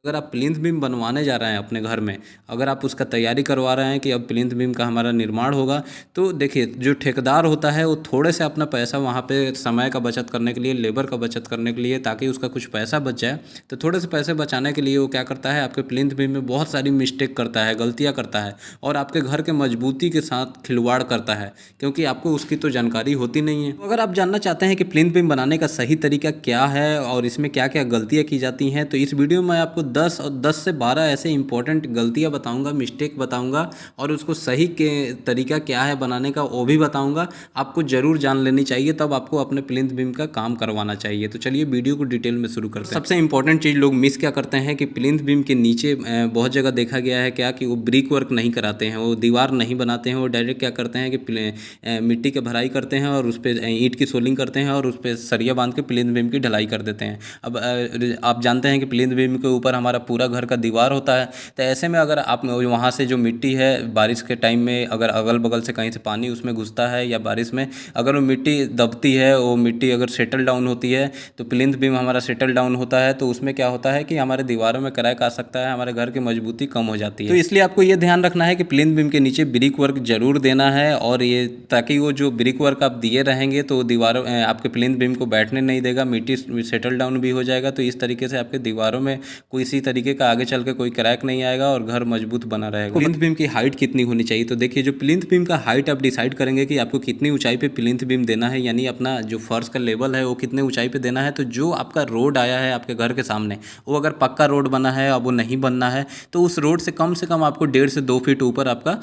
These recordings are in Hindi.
अगर आप प्लिंथ बीम बनवाने जा रहे हैं अपने घर में, अगर आप उसका तैयारी करवा रहे हैं कि अब प्लिंथ बीम का हमारा निर्माण होगा, तो देखिए जो ठेकेदार होता है वो थोड़े से अपना पैसा वहाँ पे समय का बचत करने के लिए, लेबर का बचत करने के लिए, ताकि उसका कुछ पैसा बच जाए, तो थोड़े से पैसे बचाने के लिए वो क्या करता है, आपके प्लिंथ बीम में बहुत सारी मिस्टेक करता है, गलतियाँ करता है और आपके घर के मजबूती के साथ खिलवाड़ करता है, क्योंकि आपको उसकी तो जानकारी होती नहीं है। तो अगर आप जानना चाहते हैं कि प्लिंथ बीम बनाने का सही तरीका क्या है और इसमें क्या क्या गलतियाँ की जाती हैं, तो इस वीडियो में आपको 10 से 12 ऐसे इंपॉर्टेंट गलतियाँ बताऊंगा, मिस्टेक बताऊंगा और उसको सही के तरीका क्या है बनाने का वो भी बताऊंगा। आपको ज़रूर जान लेनी चाहिए, तब आपको अपने प्लिंथ बीम का काम करवाना चाहिए। तो चलिए वीडियो को डिटेल में शुरू करते हैं। सबसे इंपॉर्टेंट चीज़ लोग मिस क्या करते हैं कि प्लिंथ बीम के नीचे बहुत जगह देखा गया है क्या कि वो ब्रिक वर्क नहीं कराते हैं, वो दीवार नहीं बनाते हैं, वो डायरेक्ट क्या करते हैं कि मिट्टी की भराई करते हैं और उस पर ईंट की सोलिंग करते हैं और उस पर सरिया बांध के प्लिंथ बीम की ढलाई कर देते हैं। अब आप जानते हैं कि प्लिंथ बीम के ऊपर हमारा पूरा घर का दीवार होता है, तो ऐसे में अगर आप वहाँ से जो मिट्टी है बारिश के टाइम में अगर अगल बगल से कहीं से पानी उसमें घुसता है या बारिश में अगर वो मिट्टी दबती है, वो मिट्टी अगर सेटल डाउन होती है तो प्लिंथ बीम हमारा सेटल डाउन होता है, तो उसमें क्या होता है कि हमारे दीवारों में क्रैक आ सकता है, हमारे घर की मजबूती कम हो जाती है। तो इसलिए आपको ये ध्यान रखना है कि प्लिंथ बीम के नीचे ब्रिक वर्क जरूर देना है, और ये ताकि वो जो ब्रिक वर्क आप दिए रहेंगे तो दीवारों आपके प्लिंथ बीम को बैठने नहीं देगा, मिट्टी सेटल डाउन भी हो जाएगा, तो इस तरीके से आपके दीवारों में कोई इसी तरीके का आगे चल के कोई क्रैक नहीं आएगा और घर मजबूत बना रहेगा। प्लिंथ बीम की हाइट कितनी होनी चाहिए, तो देखिए जो प्लिंथ बीम का हाइट आप डिसाइड करेंगे कि आपको कितनी ऊंचाई पे प्लिंथ बीम देना है, यानी अपना जो फर्श का लेवल है वो कितने ऊंचाई पे देना है। तो जो आपका रोड आया है आपके घर के सामने, वो अगर पक्का रोड बना है, अब वो नहीं बनना है, तो उस रोड से कम आपको 1.5 से 2 फीट ऊपर आपका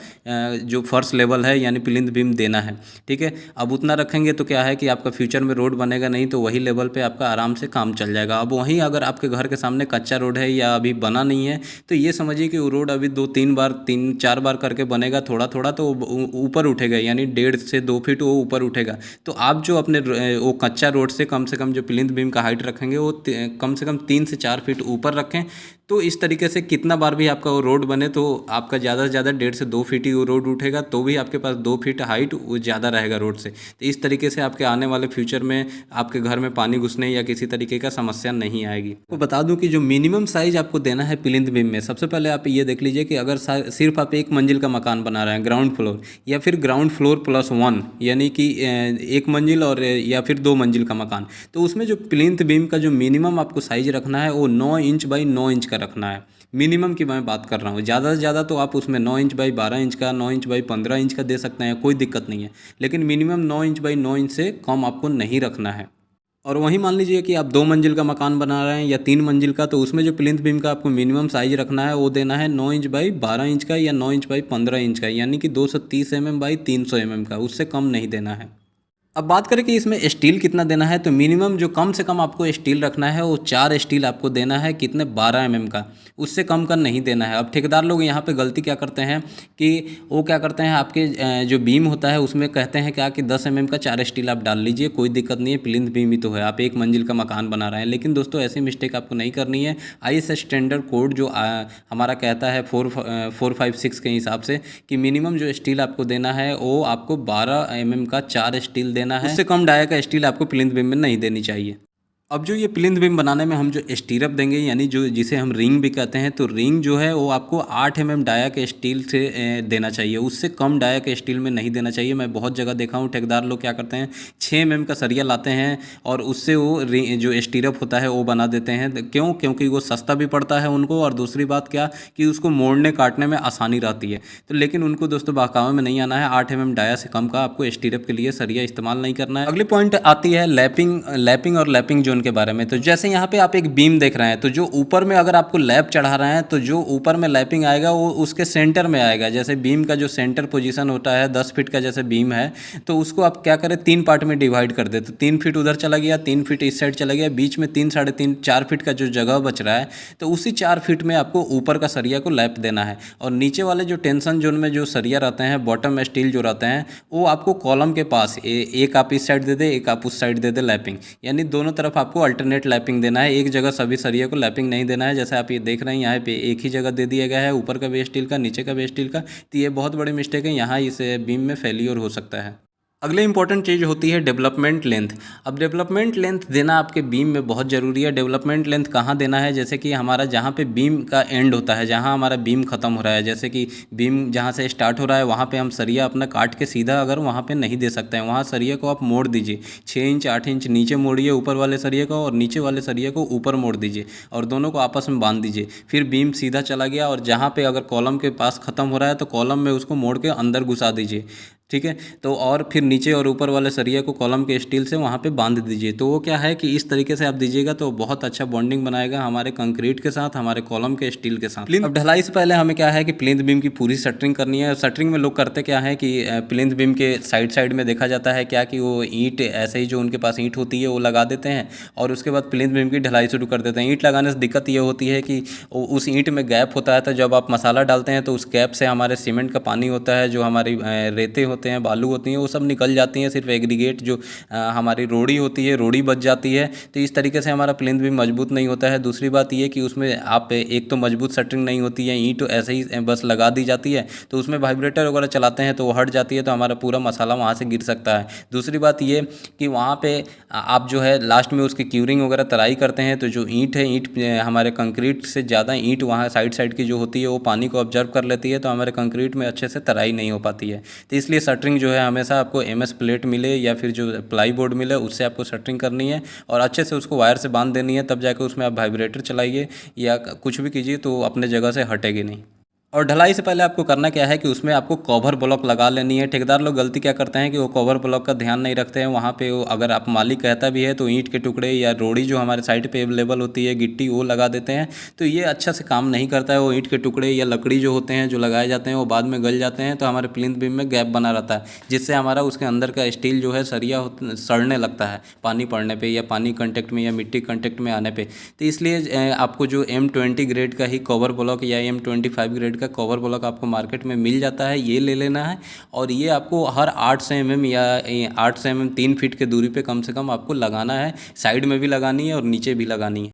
जो फर्श लेवल है यानी प्लिंथ बीम देना है। ठीक है, अब उतना रखेंगे तो क्या है कि आपका फ्यूचर में रोड बनेगा नहीं, तो वही लेवल पे आपका आराम से काम चल जाएगा। अब वहीं अगर आपके घर के सामने कच्चा रोड है या अभी बना नहीं है, तो ये समझिए कि वो रोड अभी 2-3 बार करके बनेगा, थोड़ा थोड़ा तो ऊपर उठेगा, यानी 1.5 से 2 फीट वो ऊपर उठेगा। तो आप जो अपने वो कच्चा रोड से कम जो प्लिंथ बीम का हाइट रखेंगे वो कम से कम 3 से 4 फीट ऊपर रखें। तो इस तरीके से कितना बार भी आपका वो रोड बने तो आपका ज़्यादा से ज़्यादा 1.5 से 2 फीट ही वो रोड उठेगा, तो भी आपके पास 2 फीट हाइट वो ज़्यादा रहेगा रोड से। तो इस तरीके से आपके आने वाले फ्यूचर में आपके घर में पानी घुसने या किसी तरीके का समस्या नहीं आएगी। तो बता दूं कि जो मिनिमम साइज आपको देना है प्लिंथ बीम में, सबसे पहले आप ये देख लीजिए कि अगर सिर्फ आप एक मंजिल का मकान बना रहे हैं, ग्राउंड फ्लोर या फिर ग्राउंड फ्लोर प्लस 1, यानी कि एक मंजिल और या फिर 2 मंजिल का मकान, तो उसमें जो प्लिंथ बीम का जो मिनिमम आपको साइज रखना है वो 9 इंच बाई 9 इंच का रखना है। मिनिमम की मैं बात कर रहा हूँ, ज़्यादा से ज़्यादा तो आप उसमें 9 इंच बाई 12 इंच का, 9 इंच बाई 15 इंच का दे सकते हैं, कोई दिक्कत नहीं है, लेकिन मिनिमम 9 इंच बाई 9 इंच से कम आपको नहीं रखना है। और वहीं मान लीजिए कि आप 2 मंजिल का मकान बना रहे हैं या 3 मंजिल का, तो उसमें जो प्लिंथ बीम का आपको मिनिमम साइज रखना है वो देना है 9 इंच बाई 12 इंच का या 9 इंच बाई 15 इंच का, यानी कि 230 mm बाई 300 mm का, उससे कम नहीं देना है। अब बात करें कि इसमें स्टील कितना देना है, तो मिनिमम जो कम से कम आपको स्टील रखना है वो 4 स्टील आपको देना है, कितने 12 mm का, उससे कम का नहीं देना है। अब ठेकेदार लोग यहाँ पे गलती क्या करते हैं कि वो क्या करते हैं, आपके जो बीम होता है उसमें कहते हैं क्या कि 10 mm का 4 स्टील आप डाल लीजिए, कोई दिक्कत नहीं है, प्लिंथ बीम ही तो है, आप एक मंजिल का मकान बना रहे हैं। लेकिन दोस्तों ऐसी मिस्टेक आपको नहीं करनी है। IS स्टैंडर्ड कोड जो हमारा कहता है 456 के हिसाब से कि मिनिमम जो स्टील आपको देना है वो आपको 12 mm का 4 स्टील देना है, उससे कम डाया का स्टील आपको प्लिंथ बीम में नहीं देनी चाहिए। अब जो ये प्लिंथ बीम बनाने में हम जो स्टीरअप देंगे, यानी जो जिसे हम रिंग भी कहते हैं, तो रिंग जो है वो आपको 8 mm डाया के स्टील से देना चाहिए, उससे कम डाया के स्टील में नहीं देना चाहिए। मैं बहुत जगह देखा हूँ ठेकेदार लोग क्या करते हैं 6 mm का सरिया लाते हैं और उससे वो जो स्टीरअप होता है वो बना देते हैं। क्यों? क्योंकि वो सस्ता भी पड़ता है उनको, और दूसरी बात क्या कि उसको मोड़ने काटने में आसानी रहती है। तो लेकिन उनको दोस्तों बहकावे में नहीं आना है, 8 mm डाया से कम का आपको स्टीरअप के लिए सरिया इस्तेमाल नहीं करना है। अगली पॉइंट आती है लैपिंग और लैपिंग जोन के बारे में। तो जैसे यहाँ पे आप एक बीम देख रहे हैं, तो जो ऊपर में अगर आपको लैप चढ़ा रहे हैं तो जो ऊपर में लैपिंग आएगा वो उसके सेंटर में आएगा। जैसे बीम का जो सेंटर पोजीशन होता है 10 फीट का जैसे बीम है, तो उसको आप क्या करें 3 पार्ट में डिवाइड कर दे। तो 3 फीट उधर चला गया, 3 फीट इस साइड चला गया, बीच में 3 साढ़े 3 4 फीट का जो जगह बच रहा है, तो उसी 4 फीट में आपको ऊपर का सरिया को लैप देना है। और नीचे वाले जो टेंशन जोन में जो सरिया रहते हैं, बॉटम स्टील जो रहते हैं, वो आपको कॉलम के पास एक आप इस साइड दे दे, एक आप उस साइड दे दे लैपिंग, यानी दोनों तरफ आपको अल्टरनेट लैपिंग देना है। एक जगह सभी सरिया को लैपिंग नहीं देना है। जैसे आप ये देख रहे हैं यहाँ पे एक ही जगह दे दिया गया है, ऊपर का भी स्टील का, नीचे का भी स्टील का। तो ये बहुत बड़ी मिस्टेक है, यहाँ इस बीम में फेलियर हो सकता है। अगले इंपॉर्टेंट चीज़ होती है डेवलपमेंट लेंथ। अब डेवलपमेंट लेंथ देना आपके बीम में बहुत ज़रूरी है। डेवलपमेंट लेंथ कहाँ देना है, जैसे कि हमारा जहाँ पे बीम का एंड होता है, जहाँ हमारा बीम ख़त्म हो रहा है, जैसे कि बीम जहाँ से स्टार्ट हो रहा है वहाँ पे हम सरिया अपना काट के सीधा अगर वहाँ पे नहीं दे सकते हैं, वहाँ सरिया को आप मोड़ दीजिए 6 इंच 8 इंच नीचे मोड़िए ऊपर वाले सरिया को, और नीचे वाले सरिया को ऊपर मोड़ दीजिए और दोनों को आपस में बांध दीजिए। फिर बीम सीधा चला गया और जहाँ पे अगर कॉलम के पास ख़त्म हो रहा है तो कॉलम में उसको मोड़ के अंदर घुसा दीजिए। ठीक है, तो और फिर नीचे और ऊपर वाले सरिया को कॉलम के स्टील से वहाँ पे बांध दीजिए। तो वो क्या है कि इस तरीके से आप दीजिएगा तो बहुत अच्छा बॉन्डिंग बनाएगा हमारे कंक्रीट के साथ, हमारे कॉलम के स्टील के साथ। अब ढलाई से पहले हमें क्या है कि प्लिंथ बीम की पूरी शटरिंग करनी है। शटरिंग में लोग करते क्या है कि प्लिंथ बीम के साइड साइड में देखा जाता है क्या कि वो ईंट ऐसे ही जो उनके पास ईंट होती है वो लगा देते हैं और उसके बाद प्लिंथ बीम की ढलाई शुरू कर देते हैं। ईंट लगाने से दिक्कत ये होती है कि उस ईंट में गैप होता है, तो जब आप मसाला डालते हैं तो उस गैप से हमारे सीमेंट का पानी होता है, जो हमारी रेते होते हैं, बालू होती हैं, वो सब निकल जाती हैं। सिर्फ एग्रीगेट जो हमारी रोड़ी होती है, रोड़ी बच जाती है। तो इस तरीके से हमारा प्लिंथ भी मजबूत नहीं होता है। दूसरी बात ये कि उसमें आप एक तो मजबूत शटरिंग नहीं होती है, ईंट ऐसे ही बस लगा दी जाती है, तो उसमें वाइब्रेटर वगैरह चलाते हैं तो वो हट जाती है, तो हमारा पूरा मसाला वहाँ से गिर सकता है। दूसरी बात ये कि वहाँ पे आप जो है लास्ट में उसकी क्यूरिंग वगैरह तराई करते हैं, तो जो ईंट है, ईंट हमारे कंक्रीट से ज़्यादा ईंट वहाँ साइड साइड की जो होती है वो पानी को ऑब्जर्व कर लेती है, तो हमारे कंक्रीट में अच्छे से तराई नहीं हो पाती है। तो इसलिए शटरिंग जो है हमेशा आपको एमएस प्लेट मिले या फिर जो प्लाई बोर्ड मिले उससे आपको शटरिंग करनी है और अच्छे से उसको वायर से बांध देनी है, तब जाकर उसमें आप वाइब्रेटर चलाइए या कुछ भी कीजिए तो अपने जगह से हटेगी नहीं। और ढलाई से पहले आपको करना क्या है कि उसमें आपको कवर ब्लॉक लगा लेनी है। ठेकेदार लोग गलती क्या करते हैं कि वो कवर ब्लॉक का ध्यान नहीं रखते हैं। वहाँ पे वो अगर आप मालिक कहता भी है तो ईंट के टुकड़े या रोड़ी जो हमारे साइड पे अवेलेबल होती है, गिट्टी, वो लगा देते हैं, तो ये अच्छा से काम नहीं करता है। वो ईंट के टुकड़े या लकड़ी जो होते हैं जो लगाए जाते हैं वो बाद में गल जाते हैं, तो हमारे प्लिंथ बीम में गैप बना रहता है, जिससे हमारा उसके अंदर का स्टील जो है सरिया सड़ने लगता है पानी पड़ने पर या पानी कंटेक्ट में या मिट्टी कंटेक्ट में आने पर। तो इसलिए आपको जो M20 ग्रेड का ही कवर ब्लॉक या M25 ग्रेड का कवर ब्लॉक आपको मार्केट में मिल जाता है, ये ले लेना है। और ये आपको हर 800 mm या 800 mm 3 फीट के दूरी पे कम से कम आपको लगाना है। साइड में भी लगानी है और नीचे भी लगानी है।